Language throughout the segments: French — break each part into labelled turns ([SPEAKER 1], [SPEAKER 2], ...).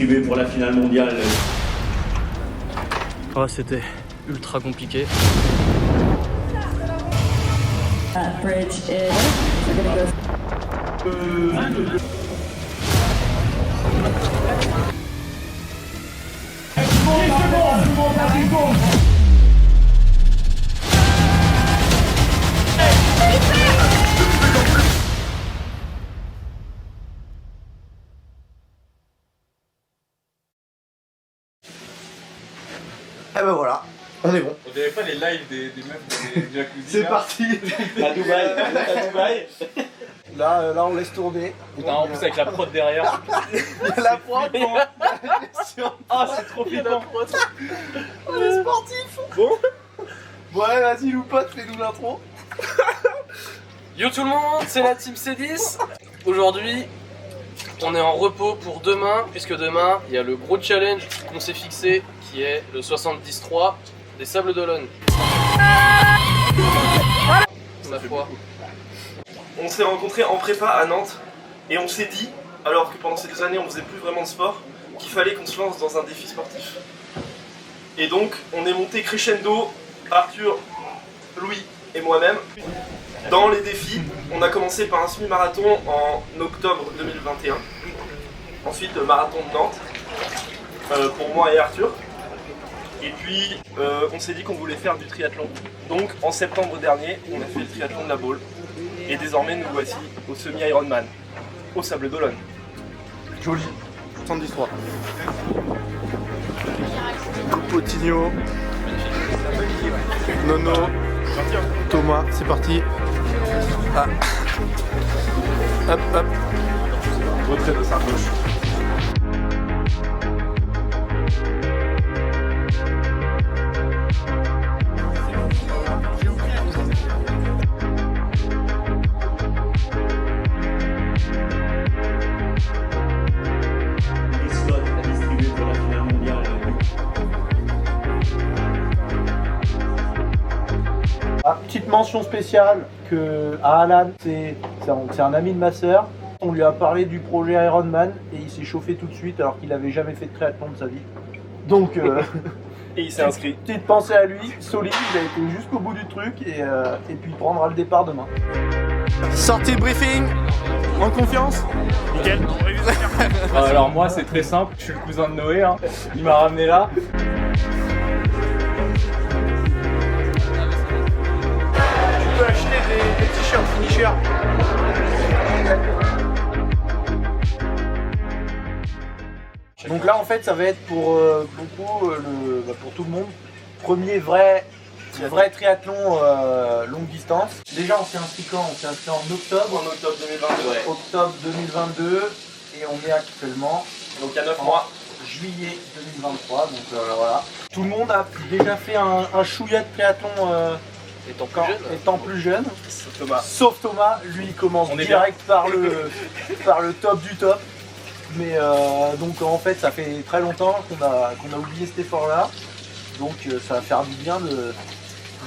[SPEAKER 1] distribuer pour la finale mondiale.
[SPEAKER 2] Oh, c'était ultra compliqué.
[SPEAKER 3] Bridge is. We're gonna go.
[SPEAKER 4] Et ben voilà, on est bon.
[SPEAKER 5] On dirait pas les lives des meufs des jacuzzi.
[SPEAKER 4] C'est parti.
[SPEAKER 5] À Dubaï.
[SPEAKER 4] Là, on laisse tourner.
[SPEAKER 5] Putain, en plus avec la prod derrière.
[SPEAKER 4] La prod,
[SPEAKER 5] Ah, c'est trop flippant.
[SPEAKER 4] on est sportif.
[SPEAKER 5] Bon.
[SPEAKER 4] Bon, allez, vas-y, Loupote, fais-nous l'intro.
[SPEAKER 2] Yo tout le monde, c'est la team C10. Aujourd'hui, on est en repos pour demain, puisque demain, il y a le gros challenge qu'on s'est fixé, qui est le 70-3 des Sables d'Olonne. Ma foi.
[SPEAKER 6] On s'est rencontrés en prépa à Nantes et on s'est dit, alors que pendant ces 2 années on faisait plus vraiment de sport, qu'il fallait qu'on se lance dans un défi sportif. Et donc on est monté crescendo, Arthur, Louis et moi-même, dans les défis. On a commencé par un semi-marathon en octobre 2021, ensuite le marathon de Nantes, pour moi et Arthur. Et puis on s'est dit qu'on voulait faire du triathlon. Donc en septembre dernier, on a fait le triathlon de la Baule. Et désormais nous voici au semi-Ironman, au Sable d'Olonne.
[SPEAKER 4] Joli. 73. Potigno. Nono. Thomas, c'est parti. Ah. Hop, hop.
[SPEAKER 6] Retrait de sa gauche.
[SPEAKER 1] Les slots à distribuer pour la finale mondiale.
[SPEAKER 7] Ah, petite mention spéciale à Alan, c'est un ami de ma sœur. On lui a parlé du projet Ironman et il s'est chauffé tout de suite alors qu'il n'avait jamais fait de triathlon de sa vie. Donc,
[SPEAKER 6] Et il s'est inscrit.
[SPEAKER 7] petite pensée à lui, solide, il a été jusqu'au bout du truc et puis il prendra le départ demain.
[SPEAKER 4] Sortie de briefing. En confiance.
[SPEAKER 5] Nickel. Alors moi c'est très simple, je suis le cousin de Noé, hein. Il m'a ramené là.
[SPEAKER 4] Tu peux acheter des t-shirts finisher.
[SPEAKER 7] Donc là en fait ça va être pour beaucoup, pour tout le monde, premier vrai triathlon longue distance. Déjà on s'est inscrit quand? On s'est inscrit en octobre.
[SPEAKER 6] En octobre 2022, ouais.
[SPEAKER 7] Octobre 2022 et on est actuellement
[SPEAKER 6] Donc il y a 9 mois.
[SPEAKER 7] juillet 2023, donc voilà. Tout le monde a déjà fait un chouïa de triathlon étant plus jeune.
[SPEAKER 6] Thomas.
[SPEAKER 7] Sauf Thomas, lui il commence
[SPEAKER 6] On est
[SPEAKER 7] direct par le top du top. Mais donc en fait ça fait très longtemps qu'on a oublié cet effort là. Donc ça va faire du bien de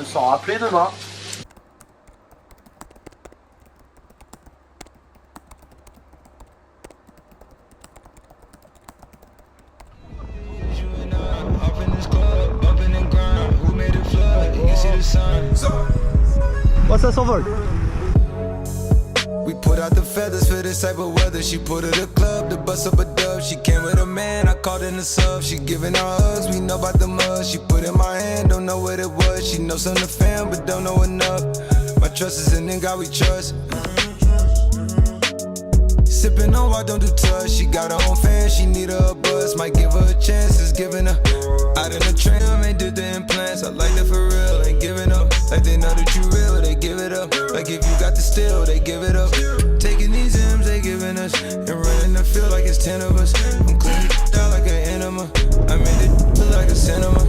[SPEAKER 7] s'en rappeler demain.
[SPEAKER 4] Oh, ça s'envole.
[SPEAKER 8] We put out the feathers for this type of weather. She put her to club to bust up a dub. She came with a man, I called in the sub. She giving her hugs, we know about the mud. She put in my hand, don't know what it was. She knows some of the fam, but don't know enough. My trust is in God we trust. Sipping on why don't do touch. She got her own fan, she need her a buzz. Might give her a chance, it's giving her. Out in the tram, ain't did the implants. I like that for real, ain't giving up. Like they know that you real, they give it up. Like if you got the steel, they give it up. Taking these M's, they giving us. And running the field like it's 10 of us. I'm cleaning out like an enema. I made it look like a cinema.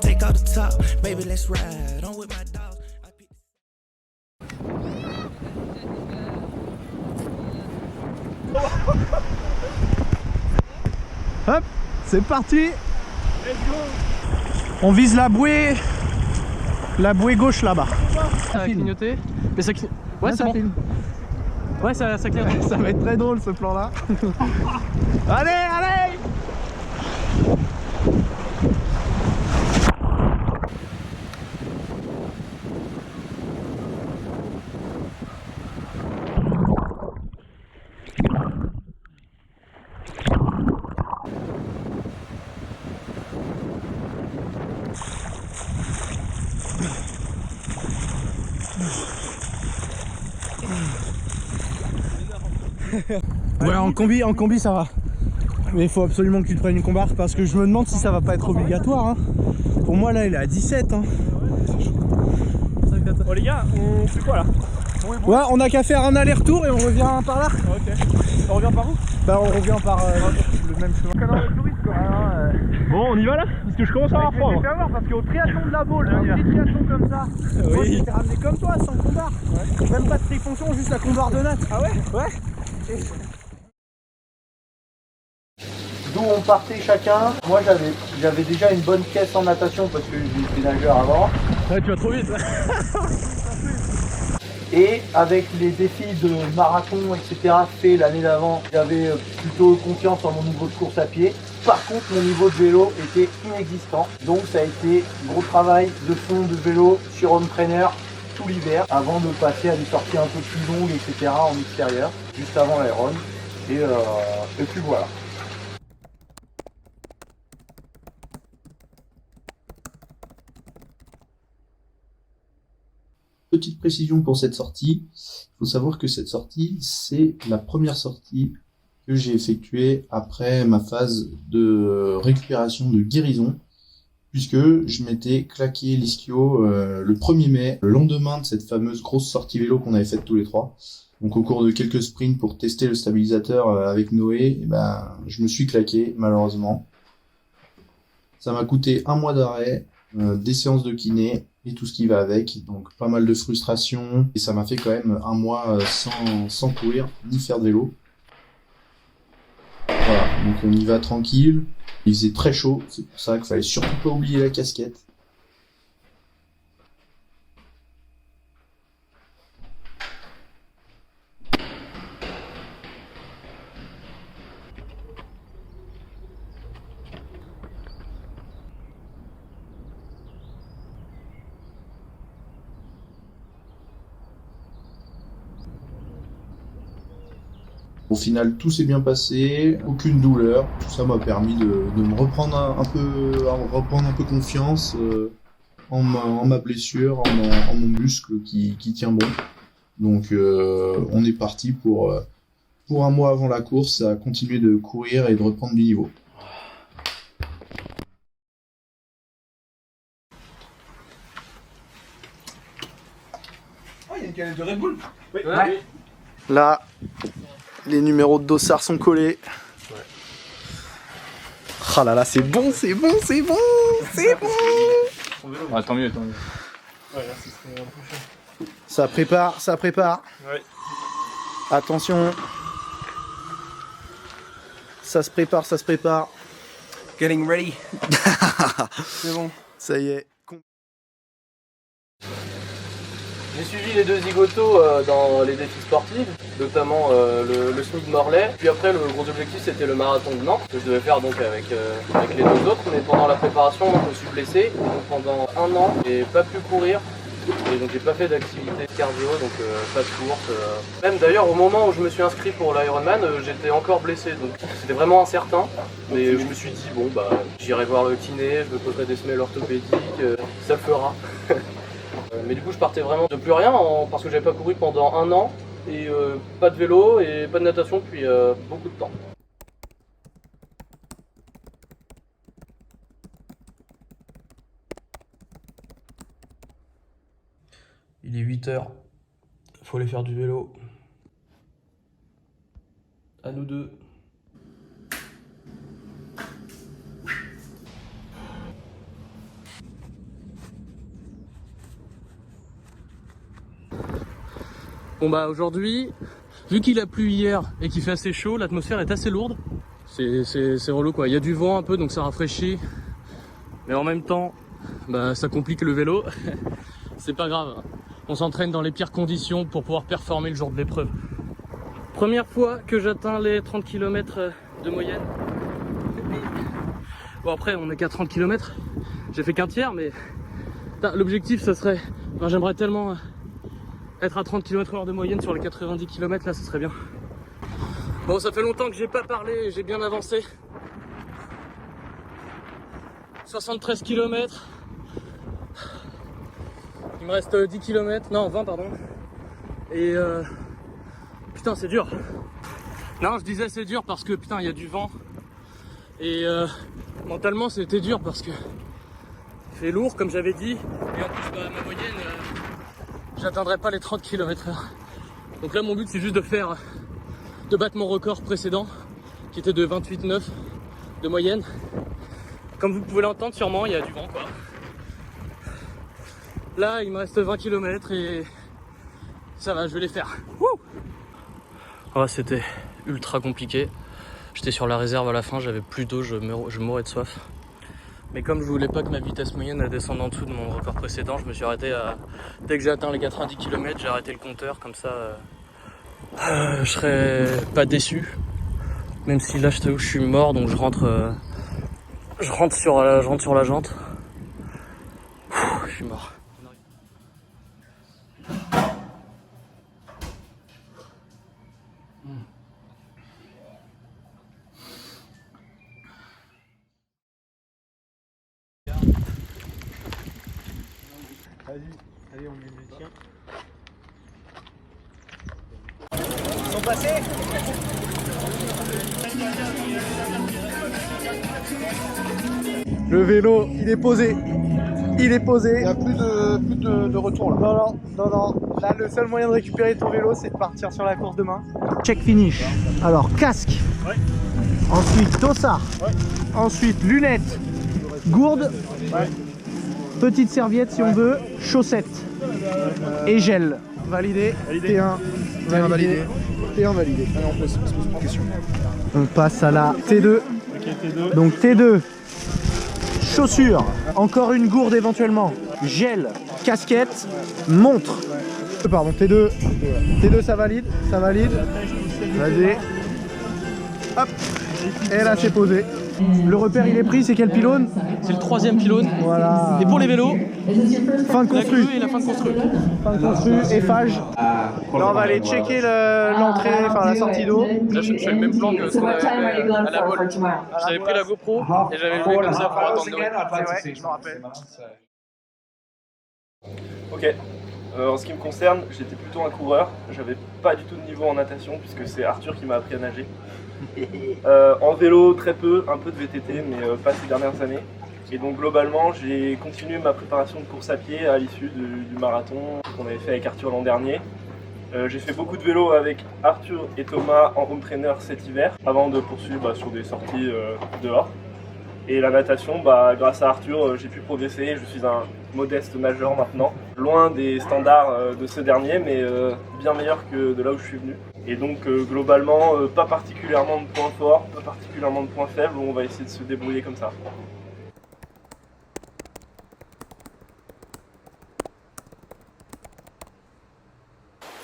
[SPEAKER 8] Take out the top, baby, let's ride. On with my dogs.
[SPEAKER 4] Hop, c'est parti. On vise la bouée gauche là-bas.
[SPEAKER 2] Ça a clignoté. Mais ça clignote. Ouais, c'est bon. Ouais, ça claire.
[SPEAKER 4] Ça va être très drôle ce plan là. Allez, allez. Ouais, en combi ça va. Mais il faut absolument que tu te prennes une combarre parce que je me demande si ça va pas être obligatoire. Hein. Pour moi là il est à 17. Hein.
[SPEAKER 5] Bon les gars, on fait quoi là?
[SPEAKER 4] Ouais, on a qu'à faire un aller-retour et on revient par là.
[SPEAKER 5] Ok. On revient par où?
[SPEAKER 4] Bah on revient par le même chemin.
[SPEAKER 5] Bon, on y va là? Parce que je commence à avoir froid.
[SPEAKER 4] Je vais voir parce qu'au triathlon de la Baule, un petit triathlon comme ça, moi je t'ai ramené comme toi, sans combarre. Même pas de trifonction, juste la combarre de natte. Ah ouais? Ouais. D'où on partait chacun. Moi j'avais déjà une bonne caisse en natation parce que j'étais nageur avant.
[SPEAKER 5] Ouais, tu vas trop vite.
[SPEAKER 7] Et avec les défis de marathon, etc. faits l'année d'avant, j'avais plutôt confiance en mon niveau de course à pied. Par contre, mon niveau de vélo était inexistant. Donc ça a été gros travail de fond de vélo sur home trainer tout l'hiver avant de passer à des sorties un peu plus longues, etc. en extérieur, juste avant l'Iron. Et puis voilà.
[SPEAKER 9] Petite précision pour cette sortie, il faut savoir que cette sortie, c'est la première sortie que j'ai effectuée après ma phase de récupération de guérison, puisque je m'étais claqué l'ischio le 1er mai, le lendemain de cette fameuse grosse sortie vélo qu'on avait faite tous les trois. Donc au cours de quelques sprints pour tester le stabilisateur avec Noé, je me suis claqué malheureusement. Ça m'a coûté 1 mois d'arrêt, des séances de kiné, et tout ce qui va avec, donc pas mal de frustration, et ça m'a fait quand même 1 mois sans courir, ni faire de vélo. Voilà, donc on y va tranquille, il faisait très chaud, c'est pour ça qu'il fallait surtout pas oublier la casquette. Au final, tout s'est bien passé, aucune douleur. Tout ça m'a permis de me reprendre un peu confiance en ma blessure, en mon muscle qui tient bon. Donc, on est parti pour 1 mois avant la course à continuer de courir et de reprendre du niveau.
[SPEAKER 4] Oh, il y a une canette de Red Bull.
[SPEAKER 2] Oui.
[SPEAKER 4] Ouais. Là, les numéros de dossard sont collés.
[SPEAKER 2] Ouais.
[SPEAKER 4] Ah là là, c'est bon, c'est bon, c'est bon, c'est bon.
[SPEAKER 5] Ah, tant mieux.
[SPEAKER 2] Ouais, là, ce serait un peu chiant.
[SPEAKER 4] Ça prépare, ça prépare.
[SPEAKER 2] Ouais.
[SPEAKER 4] Attention. Ça se prépare, ça se prépare.
[SPEAKER 7] Getting ready.
[SPEAKER 4] C'est bon. Ça y est.
[SPEAKER 2] J'ai suivi les 2 zigotos dans les défis sportifs, notamment le SMIC Morlaix. Puis après, le gros objectif, c'était le marathon de Nantes, que je devais faire donc avec les 2 autres. Mais pendant la préparation, je me suis blessé. Et donc pendant 1 an, j'ai pas pu courir. Et donc j'ai pas fait d'activité cardio, donc pas de course. Même d'ailleurs, au moment où je me suis inscrit pour l'Ironman, j'étais encore blessé. Donc c'était vraiment incertain. Mais je me suis dit, bon, bah, j'irai voir le kiné, je me poserai des semelles orthopédiques, ça le fera. Mais du coup, je partais vraiment de plus rien parce que j'avais pas couru pendant 1 an et pas de vélo et pas de natation depuis beaucoup de temps. Il est 8h, faut aller faire du vélo. À nous deux. Bon bah aujourd'hui, vu qu'il a plu hier et qu'il fait assez chaud, l'atmosphère est assez lourde. C'est relou quoi, il y a du vent un peu donc ça rafraîchit. Mais en même temps, bah, ça complique le vélo. C'est pas grave, on s'entraîne dans les pires conditions pour pouvoir performer le jour de l'épreuve. Première fois que j'atteins les 30 km de moyenne. Bon après on est qu'à 30 km, j'ai fait qu'un tiers mais l'objectif ça serait, enfin, j'aimerais tellement être à 30 km/h de moyenne sur les 90 km là, ça serait bien. Bon ça fait longtemps que j'ai pas parlé et j'ai bien avancé. 73 km. Il me reste 10 km, non 20 pardon. Et putain c'est dur. Non je disais c'est dur parce que putain il y a du vent. Et mentalement c'était dur parce que il fait lourd comme j'avais dit. Et en plus bah, ma moyenne j'atteindrai pas les 30 km/h. Donc là mon but c'est juste de battre mon record précédent qui était de 28,9 de moyenne. Comme vous pouvez l'entendre sûrement il y a du vent quoi. Là il me reste 20 km et ça va, je vais les faire. Oh, c'était ultra compliqué. J'étais sur la réserve à la fin, j'avais plus d'eau, je mourais de soif. Mais comme je voulais pas que ma vitesse moyenne descende en dessous de mon record précédent, je me suis arrêté dès que j'ai atteint les 90 km, j'ai arrêté le compteur, comme ça je serais pas déçu. Même si là je t'avoue je suis mort, donc je rentre sur la jante. Je suis mort.
[SPEAKER 4] Allez, on met le tien.
[SPEAKER 7] Ils sont passés.
[SPEAKER 4] Le vélo, il est posé. Il est posé.
[SPEAKER 7] Il n'y a plus de retour là.
[SPEAKER 4] Non. Là, le seul moyen de récupérer ton vélo, c'est de partir sur la course demain. Check finish. Alors, casque.
[SPEAKER 6] Ouais.
[SPEAKER 4] Ensuite, dossard.
[SPEAKER 6] Ouais.
[SPEAKER 4] Ensuite, lunettes. Gourde.
[SPEAKER 6] Ouais.
[SPEAKER 4] Petite serviette si on veut. Chaussettes. Et gel. Validé. T1 validé. T1 validé.
[SPEAKER 6] Allez, on pose une question.
[SPEAKER 4] On passe à la T2.
[SPEAKER 6] Ok, T2.
[SPEAKER 4] Donc T2. Chaussures. Encore une gourde éventuellement. Gel. Casquette. Montre. Pardon, T2. T2 ça valide. Ça valide. Vas-y. Hop. Et là c'est posé. Le repère il est pris, c'est quel pylône?
[SPEAKER 2] C'est le 3e pylône.
[SPEAKER 4] Voilà.
[SPEAKER 2] Et pour les vélos,
[SPEAKER 4] Fin de
[SPEAKER 2] la
[SPEAKER 4] construit.
[SPEAKER 2] grue et la fin de construit.
[SPEAKER 4] Fin de construit, Eiffage. Là on va aller checker l'entrée, enfin la sortie d'eau.
[SPEAKER 2] Là je fais le même plan que ce qu'on avait fait à la bolle. J'avais pris la GoPro et j'avais joué comme ça pour attendre Noé.
[SPEAKER 4] C'est vrai, je m'en rappelle.
[SPEAKER 6] Ok. En ce qui me concerne, j'étais plutôt un coureur. J'avais pas du tout de niveau en natation puisque c'est Arthur qui m'a appris à nager. En vélo, très peu, un peu de VTT, mais pas ces dernières années. Et donc globalement, j'ai continué ma préparation de course à pied à l'issue du marathon qu'on avait fait avec Arthur l'an dernier. J'ai fait beaucoup de vélo avec Arthur et Thomas en home trainer cet hiver, avant de poursuivre sur des sorties dehors. Et la natation, grâce à Arthur, j'ai pu progresser. Je suis un modeste nageur maintenant, loin des standards de ce dernier, mais bien meilleur que de là où je suis venu. Et donc globalement, pas particulièrement de points forts, pas particulièrement de points faibles, on va essayer de se débrouiller comme ça.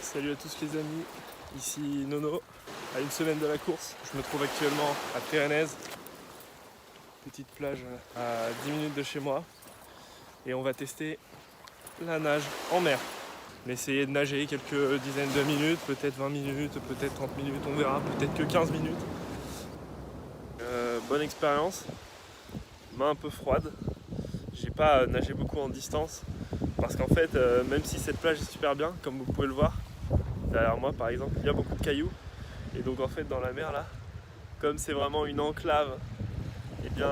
[SPEAKER 6] Salut à tous les amis, ici Nono, à une semaine de la course. Je me trouve actuellement à Pérennaise, petite plage à 10 minutes de chez moi. Et on va tester la nage en mer. On va essayer de nager quelques dizaines de minutes, peut-être 20 minutes, peut-être 30 minutes, on verra, peut-être que 15 minutes. Bonne expérience, main un peu froide. J'ai pas nagé beaucoup en distance parce qu'en fait, même si cette plage est super bien, comme vous pouvez le voir, derrière moi par exemple, il y a beaucoup de cailloux. Et donc en fait dans la mer là, comme c'est vraiment une enclave, eh bien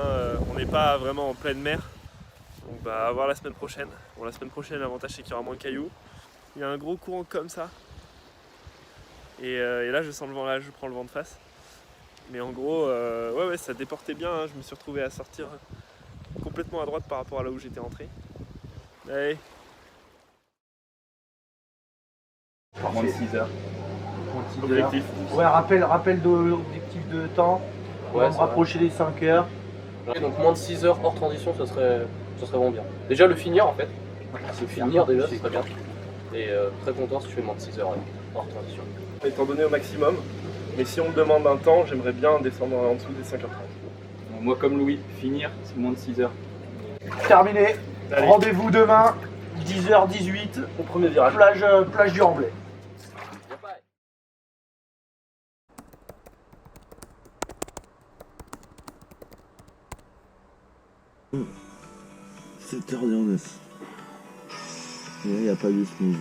[SPEAKER 6] on n'est pas vraiment en pleine mer. Donc à voir la semaine prochaine. Bon, la semaine prochaine l'avantage c'est qu'il y aura moins de cailloux. Il y a un gros courant comme ça. Et là je sens le vent là, je prends le vent de face. Mais en gros, ouais, ça déportait bien, hein. Je me suis retrouvé à sortir complètement à droite par rapport à là où j'étais entré. Allez.
[SPEAKER 5] Moins de 6 heures.
[SPEAKER 6] Objectif.
[SPEAKER 7] Ouais, rappel d'objectif de temps. On va me rapprocher des 5 heures.
[SPEAKER 2] Donc moins de 6 heures hors transition, ça serait vraiment bien. Déjà le finir en fait. Le finir déjà, ce serait bien. Et très content si tu fais moins de 6 heures. Ouais. hors tradition.
[SPEAKER 6] Étant donné au maximum, mais si on me demande un temps, j'aimerais bien descendre en dessous des 5h30.
[SPEAKER 5] Moi comme Louis, finir c'est moins de 6 heures.
[SPEAKER 7] Terminé.
[SPEAKER 6] Allez.
[SPEAKER 7] Rendez-vous demain, 10h18,
[SPEAKER 6] Au premier virage.
[SPEAKER 7] plage du Remblai.
[SPEAKER 10] Mmh. 7h09. Et là, il n'y a pas de snooze.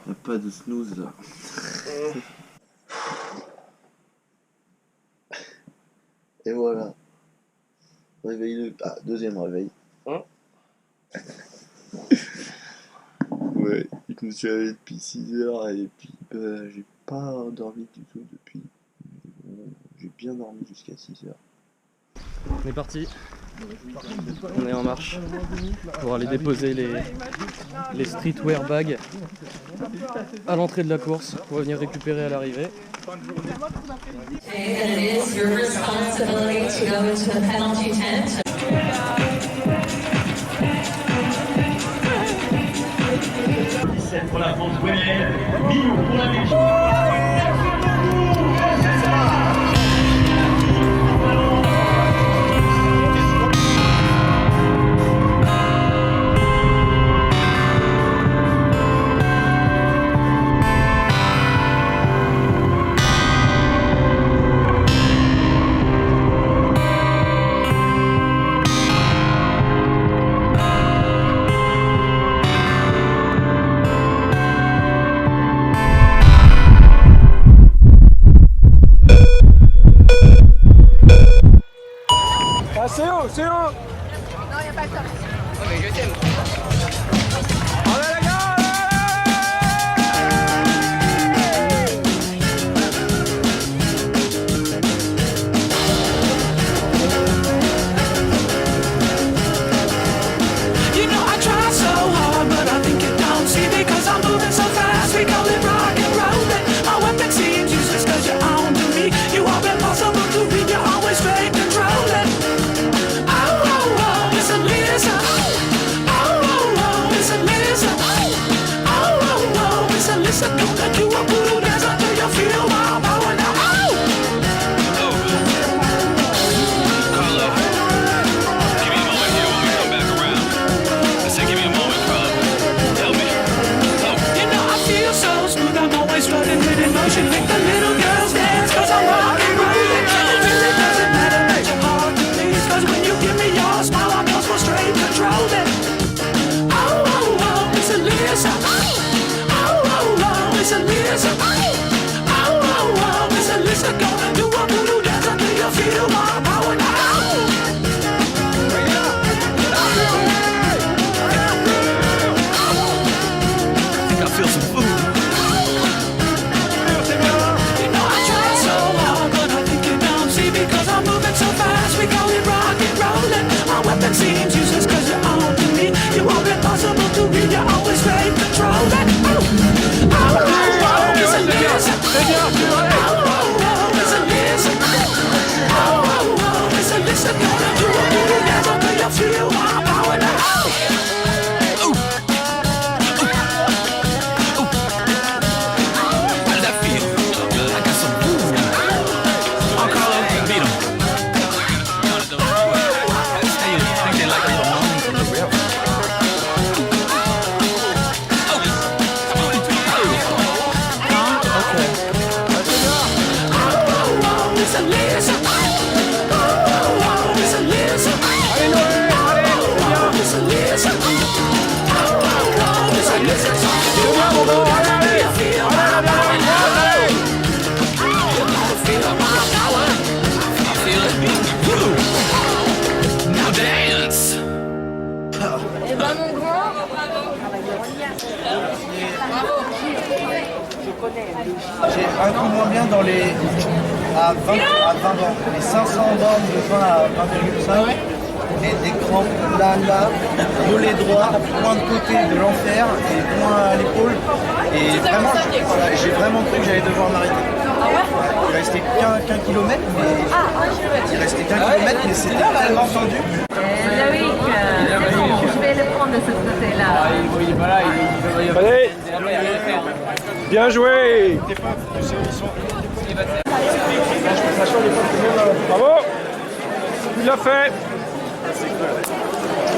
[SPEAKER 10] Il n'y a pas de snooze là. Et voilà. Réveil deuxième réveil.
[SPEAKER 6] Hein?
[SPEAKER 10] Ouais, je me suis réveillé depuis 6h et puis j'ai pas dormi du tout depuis. J'ai bien dormi jusqu'à 6h.
[SPEAKER 2] On est parti. On est en marche pour aller déposer les streetwear bags à l'entrée de la course pour venir récupérer à l'arrivée.
[SPEAKER 3] And it is your responsibility to go into the penalty tent.
[SPEAKER 1] Pour la France Gwenaëlle, Millau pour la Belgique.
[SPEAKER 7] C'est haut, c'est haut.
[SPEAKER 11] Non, il n'y a pas de temps.
[SPEAKER 7] Oh, mais je t'aime. Allez les gars,
[SPEAKER 8] You know I try so hard, but I think you don't see me, cause I'm moving so fast. We call it rock and rollin'. My weapon seems useless cause you're on to me. You are impossible to read, you're always fake controlling. Oh, oh, oh, it's a listen. Oh, oh, oh, it's a listen. Oh, oh, oh, it's a listen. Gonna do a voodoo dance until you feel my power now. You know I feel so smooth, I'm always floating with emotion. Make the little girls dance, cause I'm rock and rollin'. It really doesn't matter that you're hard to please, cause when you give me your smile, I'm just for straight controlling. Oh, oh, oh, it's a listen. Oh, oh, oh, it's a listen. Oh, oh, oh, it's a listen. Gonna do a voodoo dance until you feel my power now. I feel some food. You know I try so hard, but I think you don't see me, cause I'm moving so fast. We call it rock and rollin'. My weapon seems useless cause you're on to me. You are impossible to read, you're always fake controlling. Oh, oh, oh, it's a listen. Oh, oh, oh, it's a listen. Oh, oh, oh, it's a listen. Gonna do a voodoo dance until you feel my power now.
[SPEAKER 7] J'ai un coup moins bien dans les à 20 bornes, les 500 bornes de 20 à 20,5 et des crampes là, mollet droit, point de côté de l'enfer et point à l'épaule. Et vraiment, j'ai vraiment cru que j'allais devoir m'arrêter. Il restait qu'un kilomètre, mais c'était tellement tendu.
[SPEAKER 3] Loïc, je vais le prendre de ce côté-là.
[SPEAKER 5] Il est pas là, il va y avoir.
[SPEAKER 12] Bien joué. Bravo. Tu l'as fait.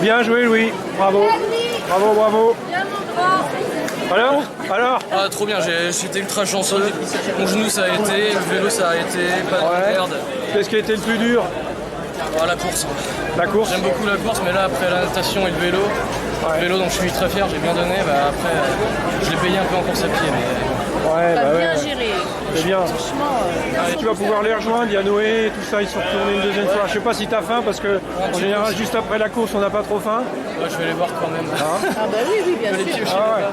[SPEAKER 12] Bien joué Louis. Bravo. Bravo, bravo. Alors
[SPEAKER 2] Ah, trop bien, j'étais ultra chanceux. Mon genou ça a été, le vélo ça a été, pas de merde.
[SPEAKER 12] Qu'est-ce qui a été le plus dur?
[SPEAKER 2] Ah, la course.
[SPEAKER 12] La course.
[SPEAKER 2] J'aime beaucoup la course, mais là après la natation et le vélo, donc je suis très fier, j'ai bien donné. Bah, après, je l'ai payé un peu en course à pied. Mais...
[SPEAKER 12] Ouais, bah
[SPEAKER 11] bien
[SPEAKER 12] ouais.
[SPEAKER 11] géré.
[SPEAKER 12] C'est bien.
[SPEAKER 11] Franchement.
[SPEAKER 12] Tu vas pouvoir les rejoindre, il y a Noé, tout ça, ils sont retournés une deuxième fois. Je sais pas si t'as faim parce que en général juste après la course on n'a pas trop faim.
[SPEAKER 2] Ouais, je vais les voir quand même.
[SPEAKER 11] Ah bah oui, bien
[SPEAKER 2] je vais les
[SPEAKER 11] sûr.
[SPEAKER 2] piocher là-bas.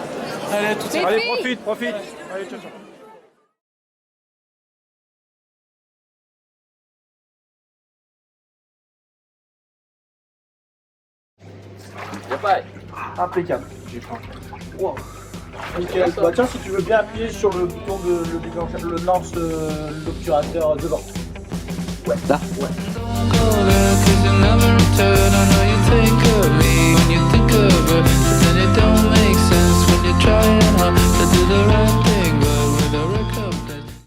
[SPEAKER 2] Allez, tout de suite.
[SPEAKER 12] Allez, profite. Allez, ciao.
[SPEAKER 7] Impeccable. Wow. Nickel. Bah tiens, si tu veux bien appuyer sur le bouton de le lance l'obturateur devant. Ouais. Là. Ouais.